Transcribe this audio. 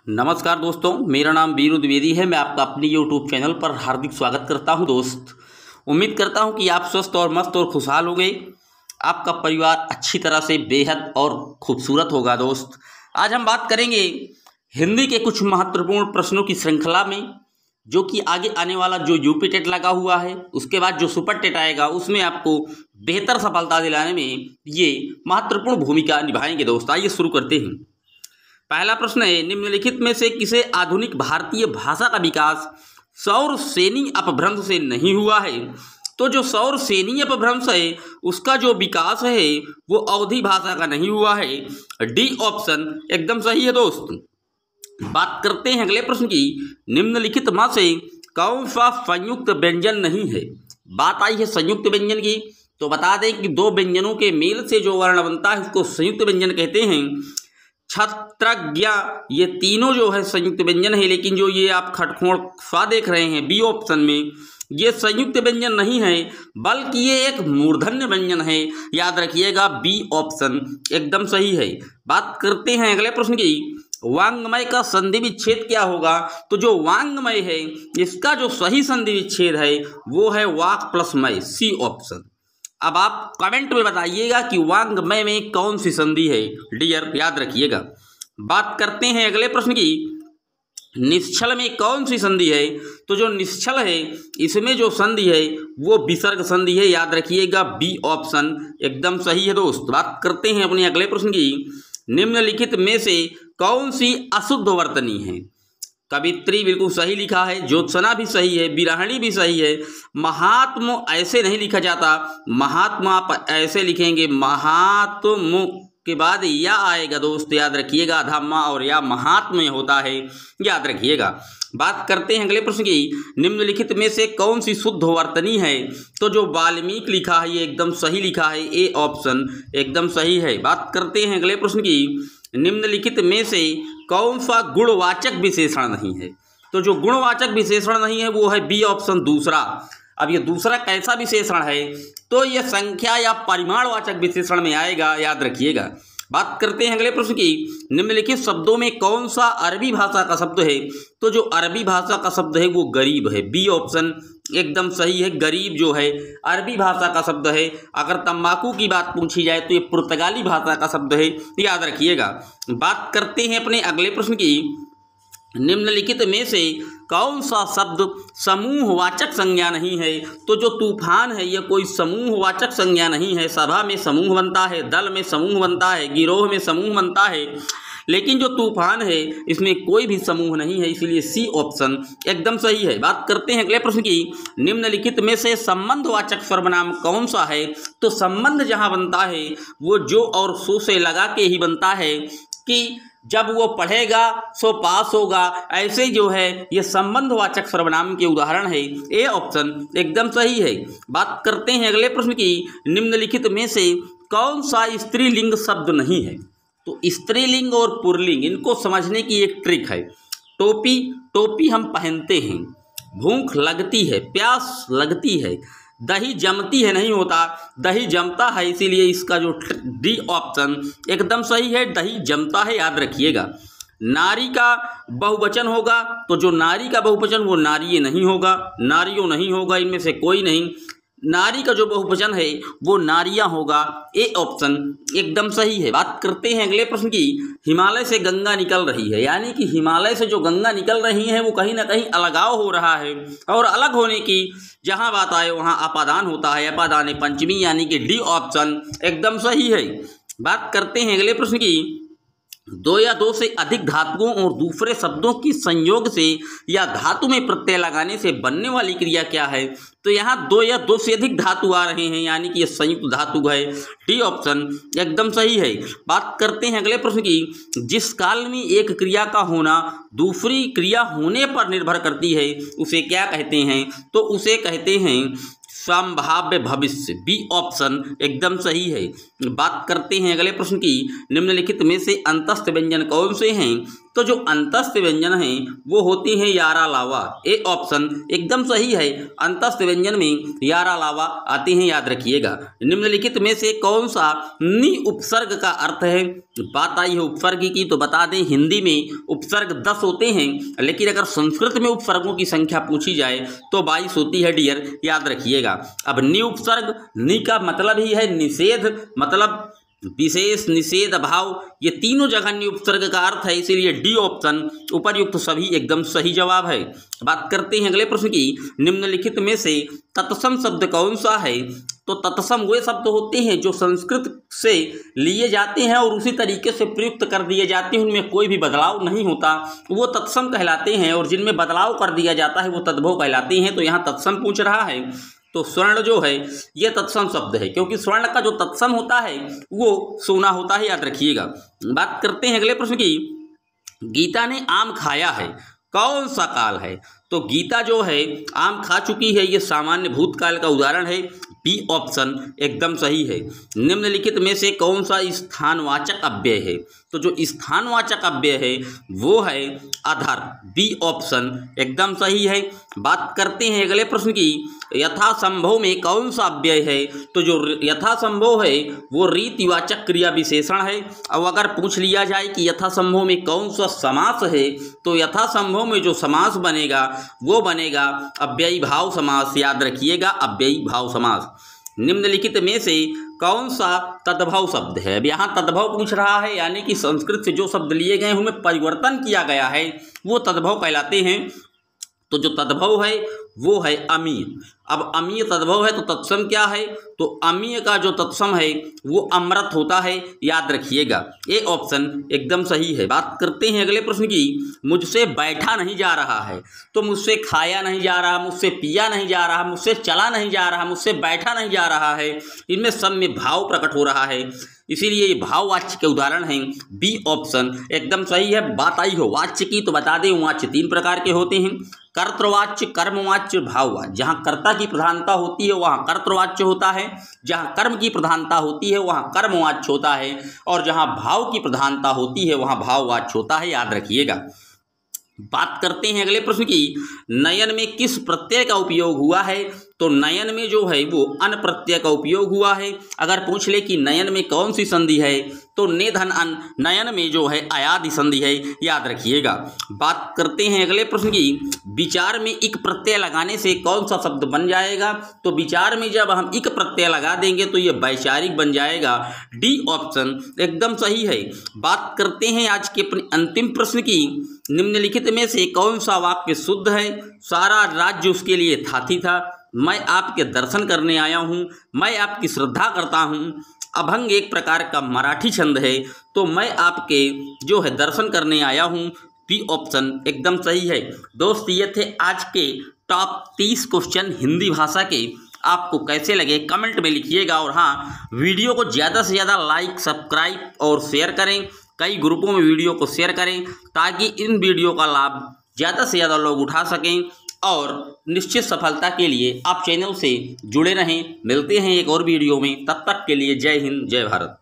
नमस्कार दोस्तों, मेरा नाम वीरू द्विवेदी है। मैं आपका अपनी यूट्यूब चैनल पर हार्दिक स्वागत करता हूं। दोस्त, उम्मीद करता हूं कि आप स्वस्थ और मस्त और खुशहाल होंगे। आपका परिवार अच्छी तरह से बेहद और खूबसूरत होगा। दोस्त, आज हम बात करेंगे हिंदी के कुछ महत्वपूर्ण प्रश्नों की श्रृंखला में, जो कि आगे आने वाला जो यूपी टेट लगा हुआ है, उसके बाद जो सुपर टेट आएगा, उसमें आपको बेहतर सफलता दिलाने में ये महत्वपूर्ण भूमिका निभाएंगे। दोस्त, आइए शुरू करते हैं। पहला प्रश्न है, निम्नलिखित में से किसे आधुनिक भारतीय भाषा का विकास सौर सेनी अपभ्रंश से नहीं हुआ है? तो जो सौर सेनी अपभ्रंश है, उसका जो विकास है वो अवधी भाषा का नहीं हुआ है। डी ऑप्शन एकदम सही है। दोस्त, बात करते हैं अगले प्रश्न की। निम्नलिखित में से कौन सा संयुक्त व्यंजन नहीं है? बात आई है संयुक्त व्यंजन की, तो बता दें कि दो व्यंजनों के मेल से जो वर्ण बनता है उसको संयुक्त व्यंजन कहते हैं। छत्रज्ञ, ये तीनों जो है संयुक्त व्यंजन है, लेकिन जो ये आप खटखोड़ सा देख रहे हैं बी ऑप्शन में, ये संयुक्त व्यंजन नहीं है, बल्कि ये एक मूर्धन्य व्यंजन है। याद रखिएगा, बी ऑप्शन एकदम सही है। बात करते हैं अगले प्रश्न की। वांग्मय का संधि विच्छेद क्या होगा? तो जो वांग्मय है, इसका जो सही संधि विच्छेद है वो है वाक प्लस मय, सी ऑप्शन। अब आप कमेंट में बताइएगा कि वांग्मय में कौन सी संधि है डियर, याद रखिएगा। बात करते हैं अगले प्रश्न की। निश्चल में कौन सी संधि है? तो जो निश्चल है, इसमें जो संधि है वो विसर्ग संधि है। याद रखिएगा, बी ऑप्शन एकदम सही है। दोस्त, बात करते हैं अपने अगले प्रश्न की। निम्नलिखित में से कौन सी अशुद्ध वर्तनी है? कवित्री बिल्कुल सही लिखा है, ज्योत्सना भी सही है, बिरहणी भी सही है। महात्म ऐसे नहीं लिखा जाता, महात्मा आप ऐसे लिखेंगे, महात्म के बाद या आएगा। दोस्त, याद रखिएगा, धामा और या महात्म में होता है, याद रखिएगा। बात करते हैं अगले प्रश्न की। निम्नलिखित में से कौन सी शुद्ध वर्तनी है? तो जो वाल्मीकि लिखा है ये एकदम सही लिखा है, ए ऑप्शन एकदम सही है। बात करते हैं अगले प्रश्न की। निम्नलिखित में से कौन सा गुणवाचक विशेषण नहीं है? तो जो गुणवाचक विशेषण नहीं है वो है बी ऑप्शन दूसरा। अब ये दूसरा कैसा विशेषण है? तो ये संख्या या परिमाणवाचक विशेषण में आएगा, याद रखिएगा। बात करते हैं अगले प्रश्न की। निम्नलिखित शब्दों में कौन सा अरबी भाषा का शब्द है? तो जो अरबी भाषा का शब्द है वो गरीब है, बी ऑप्शन एकदम सही है। गरीब जो है अरबी भाषा का शब्द है। अगर तंबाकू की बात पूछी जाए तो ये पुर्तगाली भाषा का शब्द है, याद रखिएगा। बात करते हैं अपने अगले प्रश्न की। निम्नलिखित में से कौन सा शब्द समूहवाचक संज्ञा नहीं है? तो जो तूफान है ये कोई समूहवाचक संज्ञा नहीं है। सभा में समूह बनता है, दल में समूह बनता है, गिरोह में समूह बनता है, लेकिन जो तूफान है इसमें कोई भी समूह नहीं है, इसलिए सी ऑप्शन एकदम सही है। बात करते हैं अगले प्रश्न की। निम्नलिखित में से संबंधवाचक सर्वनाम कौन सा है? तो संबंध जहां बनता है वो जो और सो से लगा के ही बनता है, कि जब वो पढ़ेगा सो पास होगा, ऐसे जो है ये संबंधवाचक सर्वनाम के उदाहरण है, ए ऑप्शन एकदम सही है। बात करते हैं अगले प्रश्न की। निम्नलिखित में से कौन सा स्त्रीलिंग शब्द नहीं है? तो स्त्रीलिंग और पुल्लिंग, इनको समझने की एक ट्रिक है। टोपी, टोपी हम पहनते हैं। भूख लगती है, प्यास लगती है। दही जमती है नहीं होता, दही जमता है, इसीलिए इसका जो डी ऑप्शन एकदम सही है, दही जमता है, याद रखिएगा। नारी का बहुवचन होगा तो जो नारी का बहुवचन वो नारिये नहीं होगा, नारियों नहीं होगा, इनमें से कोई नहीं। नारी का जो बहुवचन है वो नारियां होगा, ए ऑप्शन एकदम सही है। बात करते हैं अगले प्रश्न की। हिमालय से गंगा निकल रही है, यानी कि हिमालय से जो गंगा निकल रही है वो कहीं ना कहीं अलगाव हो रहा है, और अलग होने की जहां बात आए वहां अपादान होता है, अपादान पंचमी, यानी कि डी ऑप्शन एकदम सही है। बात करते हैं अगले प्रश्न की। दो या दो से अधिक धातुओं और दूसरे शब्दों की संयोग से या धातु में प्रत्यय लगाने से बनने वाली क्रिया क्या है? तो यहाँ दो या दो से अधिक धातु आ रहे हैं, यानी कि ये संयुक्त धातु है, डी ऑप्शन एकदम सही है। बात करते हैं अगले प्रश्न की। जिस काल में एक क्रिया का होना दूसरी क्रिया होने पर निर्भर करती है उसे क्या कहते हैं? तो उसे कहते हैं संभाव्य भविष्य, बी ऑप्शन एकदम सही है। बात करते हैं अगले प्रश्न की। निम्नलिखित में से अंतस्थ व्यंजन कौन से हैं? तो जो अंतस्थ व्यंजन हैं वो होती हैं यारा लावा। ए ऑप्शन एकदम सही है, अंतस्थ व्यंजन में यारा लावा आते हैं, याद रखिएगा। निम्नलिखित में से कौन सा नि उपसर्ग का अर्थ है? बात आई है उपसर्ग की, तो बता दें हिंदी में उपसर्ग 10 होते हैं, लेकिन अगर संस्कृत में उपसर्गों की संख्या पूछी जाए तो 22 होती है डियर, याद रखिएगा। अब नि उपसर्ग, नि का मतलब ही है निषेध, मतलब विशेष, निषेध, अभाव, ये तीनों जगह नि उपसर्ग का अर्थ है, इसीलिए डी ऑप्शन उपर्युक्त सभी एकदम सही जवाब है। बात करते हैं अगले प्रश्न की। निम्नलिखित में से तत्सम शब्द कौन सा है? तो तत्सम वे शब्द होते हैं जो संस्कृत से लिए जाते हैं और उसी तरीके से प्रयुक्त कर दिए जाते हैं, उनमें कोई भी बदलाव नहीं होता, वो तत्सम कहलाते हैं। और जिनमें बदलाव कर दिया जाता है वो तद्भव कहलाते हैं। तो यहाँ तत्सम पूछ रहा है, तो स्वर्ण जो है ये तत्सम शब्द है, क्योंकि स्वर्ण का जो तत्सम होता है वो सोना होता है, याद रखिएगा। बात करते हैं अगले प्रश्न की। गीता ने आम खाया है, कौन सा काल है? तो गीता जो है आम खा चुकी है, ये सामान्य भूतकाल का उदाहरण है, बी ऑप्शन एकदम सही है। निम्नलिखित में से कौन सा स्थानवाचक अव्यय है? तो जो स्थानवाचक अव्यय है वो है अधर, बी ऑप्शन एकदम सही है। बात करते हैं अगले प्रश्न की। यथासंभव में कौन सा अव्यय है? तो जो यथासंभव है वो रीतिवाचक क्रिया विशेषण है। अब अगर पूछ लिया जाए कि यथासंभव में कौन सा समास है, तो यथासंभव में जो समास बनेगा वो बनेगा अव्ययी भाव समास, याद रखिएगा, अव्ययी भाव समास। निम्नलिखित में से कौन सा तद्भव शब्द है? अब यहाँ तद्भव पूछ रहा है, यानी कि संस्कृत से जो शब्द लिए गए हैं उनमें परिवर्तन किया गया है, वो तद्भव कहलाते हैं। तो जो तद्भव है वो है अमीय। अब अमीय तद्भव है तो तत्सम क्या है? तो अमीय का जो तत्सम है वो अमृत होता है, याद रखिएगा, ए ऑप्शन एकदम सही है। बात करते हैं अगले प्रश्न की। मुझसे बैठा नहीं जा रहा है, तो मुझसे खाया नहीं जा रहा, मुझसे पिया नहीं जा रहा, मुझसे चला नहीं जा रहा, मुझसे बैठा नहीं जा रहा है, इनमें सब में भाव प्रकट हो रहा है, इसीलिए ये भाववाच्य के उदाहरण हैं, बी ऑप्शन एकदम सही है। बात आई हो वाच्य की, तो बता दें वाच्य 3 प्रकार के होते हैं, कर्तृवाच्य, कर्मवाच्य, भाववाच्य। जहाँ कर्ता की प्रधानता होती है वहाँ कर्तृवाच्य होता है, जहाँ कर्म की प्रधानता होती है वहाँ कर्मवाच्य होता है, और जहाँ भाव की प्रधानता होती है वहाँ भाववाच्य होता है, याद रखिएगा। बात करते हैं अगले प्रश्न की। नयन में किस प्रत्यय का उपयोग हुआ है? तो नयन में जो है वो अन प्रत्यय का उपयोग हुआ है। अगर पूछ ले कि नयन में कौन सी संधि है, तो ने धन अन, नयन में जो है अयादि संधि है, याद रखिएगा। बात करते हैं अगले प्रश्न की। विचार में इक प्रत्यय लगाने से कौन सा शब्द बन जाएगा? तो विचार में जब हम इक प्रत्यय लगा देंगे तो ये वैचारिक बन जाएगा, डी ऑप्शन एकदम सही है। बात करते हैं आज के अपने अंतिम प्रश्न की। निम्नलिखित में से कौन सा वाक्य शुद्ध है? सारा राज्य उसके लिए थाती था, मैं आपके दर्शन करने आया हूँ, मैं आपकी श्रद्धा करता हूँ। अभंग एक प्रकार का मराठी छंद है, तो मैं आपके जो है दर्शन करने आया हूँ, बी ऑप्शन एकदम सही है। दोस्त ये थे आज के टॉप 30 क्वेश्चन हिंदी भाषा के। आपको कैसे लगे कमेंट में लिखिएगा, और हाँ वीडियो को ज़्यादा से ज़्यादा लाइक, सब्सक्राइब और शेयर करें, कई ग्रुपों में वीडियो को शेयर करें, ताकि इन वीडियो का लाभ ज़्यादा से ज़्यादा लोग उठा सकें और निश्चित सफलता के लिए आप चैनल से जुड़े रहें। मिलते हैं एक और वीडियो में, तब तक के लिए जय हिंद, जय भारत।